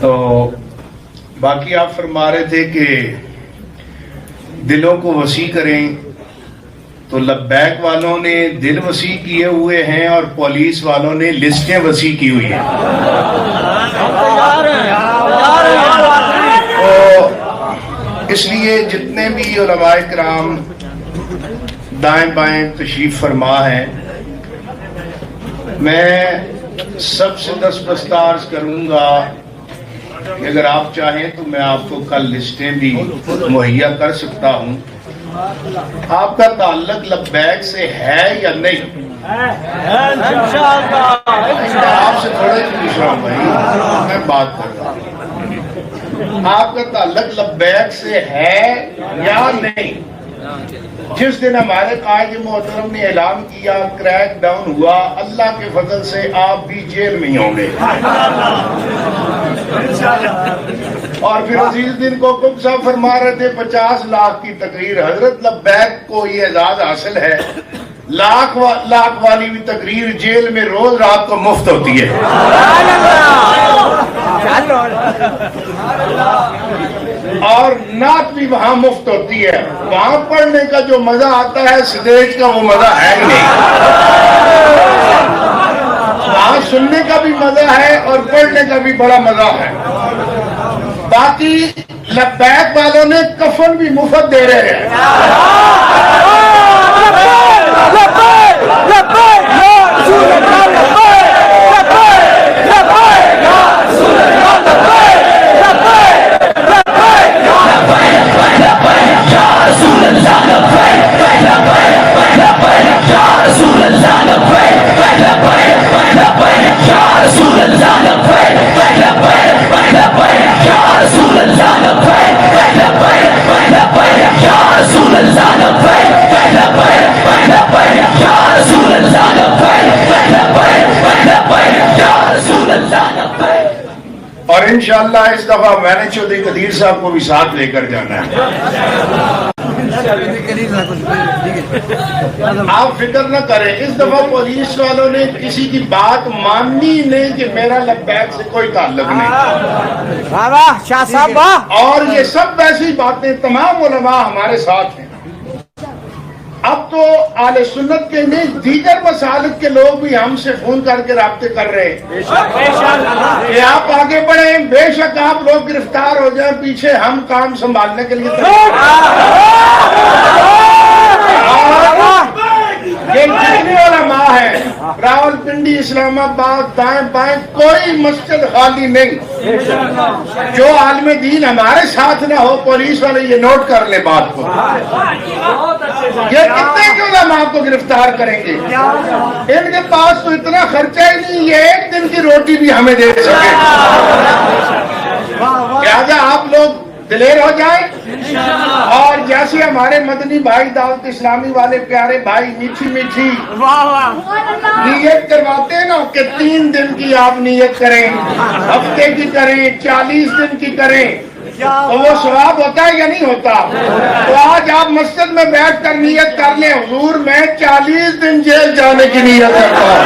تو باقی آپ فرما رہے تھے کہ دلوں کو وسیع کریں، تو لبیک والوں نے دل وسیع کیے ہوئے ہیں اور پولیس والوں نے لسٹیں وسیع کی ہوئی ہیں۔ تو اس لیے جتنے بھی علماء کرام دائیں بائیں تشریف فرما ہیں، میں سب سے دستبردار کروں گا کہ اگر آپ چاہیں تو میں آپ کو کل لسٹیں بھی مہیا کر سکتا ہوں۔ آپ کا تعلق لبیک سے ہے یا نہیں؟ آپ سے تھوڑا ہی پوچھ رہا ہوں بھائی، میں بات کر رہا ہوں۔ آپ کا تعلق لبیک سے ہے یا نہیں؟ جس دن ہمارے قائد محترم نے اعلان کیا، کریک ڈاؤن ہوا، اللہ کے فضل سے آپ بھی جیل میں ہی ہوں گے۔ اور پھر عزیز دن کوکب صاحب فرما رہے تھے 50 لاکھ کی تقریر، حضرت لبیک کو یہ اعزاز حاصل ہے، لاکھ والی بھی تقریر جیل میں روز رات کو مفت ہوتی ہے۔ اور نعت بھی وہاں مفت ہوتی ہے۔ وہاں پڑھنے کا جو مزہ آتا ہے اسٹیج کا وہ مزہ ہے ہی نہیں۔ وہاں سننے کا بھی مزہ ہے اور پڑھنے کا بھی بڑا مزہ ہے۔ باقی لبیک والوں نے کفن بھی مفت دے رہے ہیں۔ اور انشاءاللہ اس دفعہ میں نے چودھری قدیر صاحب کو بھی ساتھ لے کر جانا ہے۔ آپ فکر نہ کریں، اس دفعہ پولیس والوں نے کسی کی بات ماننی نہیں کہ میرا لبیک سے کوئی تعلق نہیں۔ شاہ صاحب اور یہ سب ایسی باتیں تمام علماء ہمارے ساتھ ہیں۔ اب تو اہل سنت کے نہیں، دیگر مسالک کے لوگ بھی ہم سے فون کر کے رابطے کر رہے ہیں کہ آپ آگے بڑھیں، بے شک آپ لوگ گرفتار ہو جائیں، پیچھے ہم کام سنبھالنے کے لیے یہ جتنے علماء ہیں راول پنڈی، اسلام آباد، دائیں بائیں، کوئی مسجد خالی نہیں۔ جو عالم دین ہمارے ساتھ نہ ہو، پولیس والے یہ نوٹ کر لیں بات کو، یہ کتنے کے علماء کو گرفتار کریں گے؟ ان کے پاس تو اتنا خرچہ ہی نہیں، یہ ایک دن کی روٹی بھی ہمیں دے سکے۔ لہذا آپ لوگ دلیر ہو جائیں، اور جیسے ہمارے مدنی بھائی دعوت اسلامی والے پیارے بھائی میٹھی میٹھی نیت کرواتے ہیں نا کہ 3 دن کی آپ نیت کریں، ہفتے کی کریں، 40 دن کی کریں، تو وہ ثواب ہوتا ہے یا نہیں ہوتا؟ تو آج آپ مسجد میں بیٹھ کر نیت کر لیں، حضور میں 40 دن جیل جانے کی نیت کرتا ہوں۔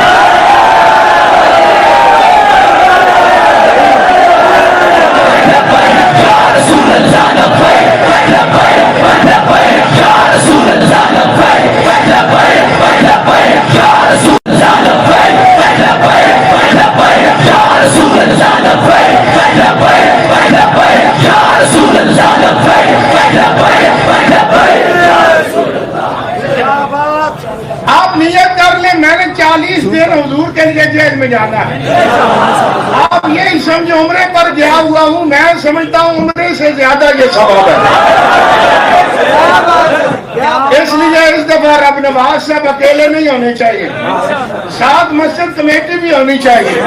آپ نیت کر لیں میں نے 40 دن حضور کے لیے جیل میں جانا ہے۔ آپ یہی سمجھے عمرے پر گیا ہوا ہوں، میں سمجھتا ہوں عمرے سے زیادہ یہ ثواب ہے۔ اس لیے اس دفعہ رب نواز صاحب اکیلے نہیں ہونے چاہیے، ساتھ مسجد کمیٹی بھی ہونی چاہیے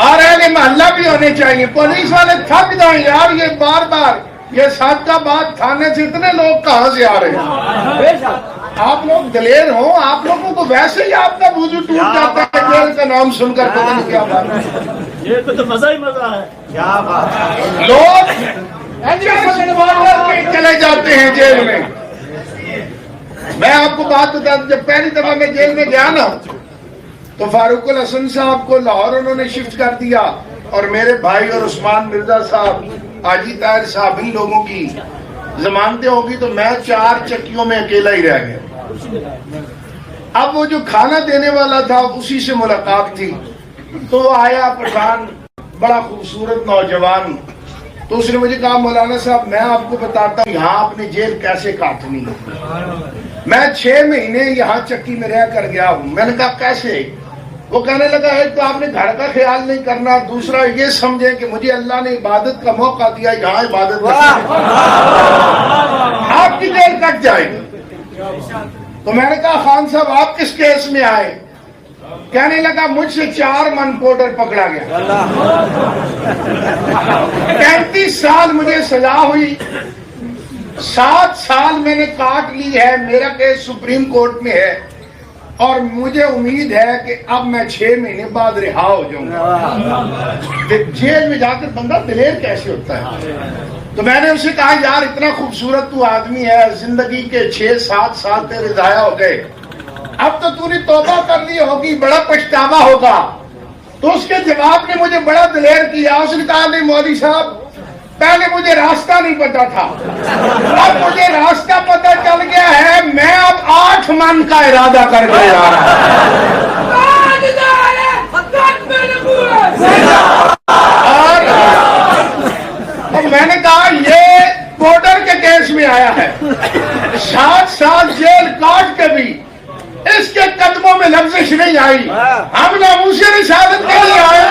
اور اہل محلہ بھی ہونے چاہیے۔ پولیس والے تھک جائیں یار، یہ بار بار یہ صادقہ بات تھانے سے اتنے لوگ کہاں سے آ رہے ہیں؟ آپ لوگ دلیر ہوں، آپ لوگوں کو ویسے ہی آپ کا وضو ٹوٹ جاتا ہے جیل کا نام سن کر، پتہ نہیں کیا بات ہے۔ یہ تو مزہ ہی مزہ ہے، کیا بات ہے۔ لوگ چلے جاتے ہیں جیل میں۔ میں آپ کو بات بتا دوں، جب پہلی دفعہ میں جیل میں گیا نا تو فاروق الحسن صاحب کو لاہور انہوں نے شفٹ کر دیا، اور میرے بھائی اور عثمان مرزا صاحب حاجی طاہر صاحب ان لوگوں کی ضمانتیں ہوگی تو میں 4 چکیوں میں اکیلا ہی رہ گیا. اب وہ جو کھانا دینے والا تھا اسی سے ملاقات تھی تو آیا پٹھان بڑا خوبصورت نوجوان. تو اس نے مجھے کہا مولانا صاحب میں آپ کو بتاتا ہوں یہاں اپنی جیل کیسے کاٹنی ہے. میں 6 مہینے یہاں چکی میں رہ کر گیا ہوں. میں نے کہا کیسے؟ وہ کہنے لگا ایک تو آپ نے گھر کا خیال نہیں کرنا, دوسرا یہ سمجھیں کہ مجھے اللہ نے عبادت کا موقع دیا یہاں عبادت آپ کی جیل کٹ جائے گی. تو میں نے کہا خان صاحب آپ کس کیس میں آئے؟ کہنے لگا مجھ سے 4 من پاؤڈر پکڑا گیا. 35 سال مجھے سزا ہوئی, 7 سال میں نے کاٹ لی ہے. میرا کیس سپریم کورٹ میں ہے اور مجھے امید ہے کہ اب میں 6 مہینے بعد رہا ہو جاؤں گا. جیل میں جا کر بندہ دلیر کیسے ہوتا ہے؟ تو میں نے اسے کہا یار اتنا خوبصورت تو آدمی ہے, زندگی کے 6-7 سال تیرے ضائع ہو گئے, اب تو تو نے توبہ کر لی ہوگی, بڑا پچھتاوا ہوگا. تو اس کے جواب نے مجھے بڑا دلیر کیا. اس نے کہا نہیں مولوی صاحب پہلے مجھے راستہ نہیں پتا تھا, اب مجھے راستہ پتا چل گیا ہے. میں اب 8 من کا ارادہ کر کے جا رہا اور میں نے کہا یہ پاؤڈر کے کیس میں آیا ہے, 7 سال جیل کاٹ کے بھی اس کے قدموں میں لفزش نہیں آئی. ہم ناموسِ رسالت کے لیے آئے.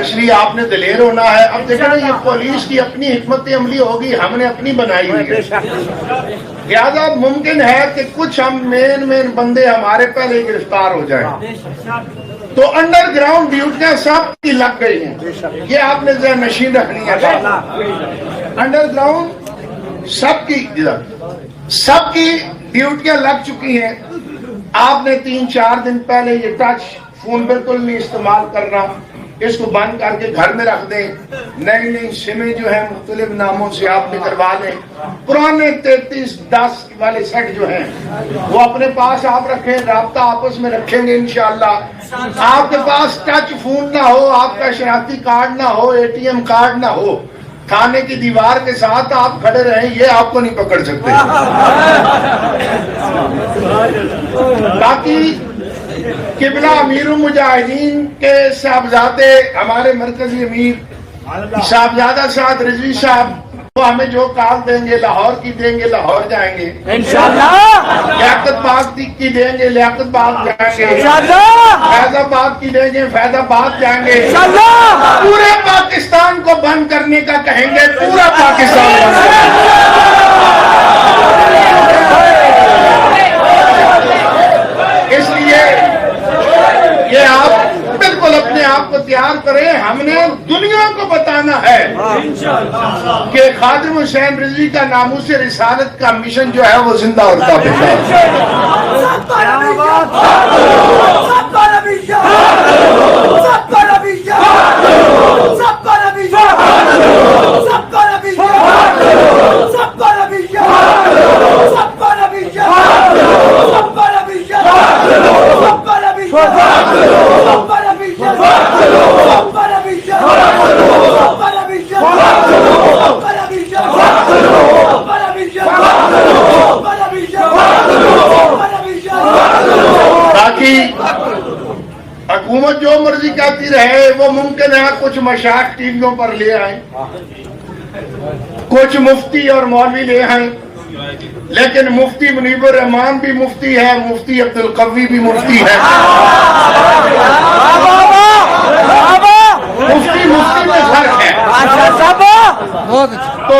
اس لیے آپ نے دلیر ہونا ہے. اب دیکھیں نا یہ پولیس کی اپنی حکمت عملی ہوگی, ہم نے اپنی بنائی ہوئی ہے. لہٰذا ممکن ہے کہ کچھ ہم مین بندے ہمارے پہلے گرفتار ہو جائیں. تو انڈر گراؤنڈ ڈیوٹیاں سب کی لگ گئی ہیں. یہ آپ نے ذہن نشین رکھنی ہے. انڈر گراؤنڈ سب کی ڈیوٹیاں لگ چکی ہیں. آپ نے 3-4 دن پہلے یہ ٹچ فون بالکل نہیں استعمال کرنا, اس کو بند کر کے گھر میں رکھ دیں. نئی سمیں جو ہیں مختلف ناموں سے آپ نے کروا لیں. پرانے 3310 والے سیٹ جو ہیں وہ اپنے پاس آپ رکھیں, رابطہ آپس میں رکھیں گے انشاءاللہ. آپ کے پاس ٹچ فون نہ ہو, آپ کا شناختی کارڈ نہ ہو, ATM کارڈ نہ ہو, تھانے کی دیوار کے ساتھ آپ کھڑے رہیں, یہ آپ کو نہیں پکڑ سکتے. باقی قبلہ امیر المجاہدین کے صاحبزادے ہمارے مرکزی امیر صاحبزادہ سعد رضوی صاحب وہ ہمیں جو کال دیں گے لاہور کی دیں گے, لاہور جائیں گے انشاءاللہ. لیاقت باغ کی دیں گے, لیاقت باغ جائیں گے انشاءاللہ. فیض آباد کی دیں گے, فیض آباد جائیں گے انشاءاللہ. پورے پاکستان کو بند کرنے کا کہیں گے, پورا پاکستان بند کریں گے. اس لیے یہ آپ بالکل اپنے آپ کو تیار کریں. ہم نے دنیا کو بتانا ہے کہ خادم حسین رضوی کا ناموس رسالت کا مشن جو ہے وہ زندہ اور ثابت ہے. باقی حکومت جو مرضی کہتی رہے, وہ ممکن ہے کچھ مشائخ ٹی ویوں پر لے آئیں, کچھ مفتی اور مولوی لے آئیں, لیکن مفتی منیب الرحمان بھی مفتی ہے, مفتی عبدالقوی بھی مفتی ہے. مفتی میں فرق ہے. تو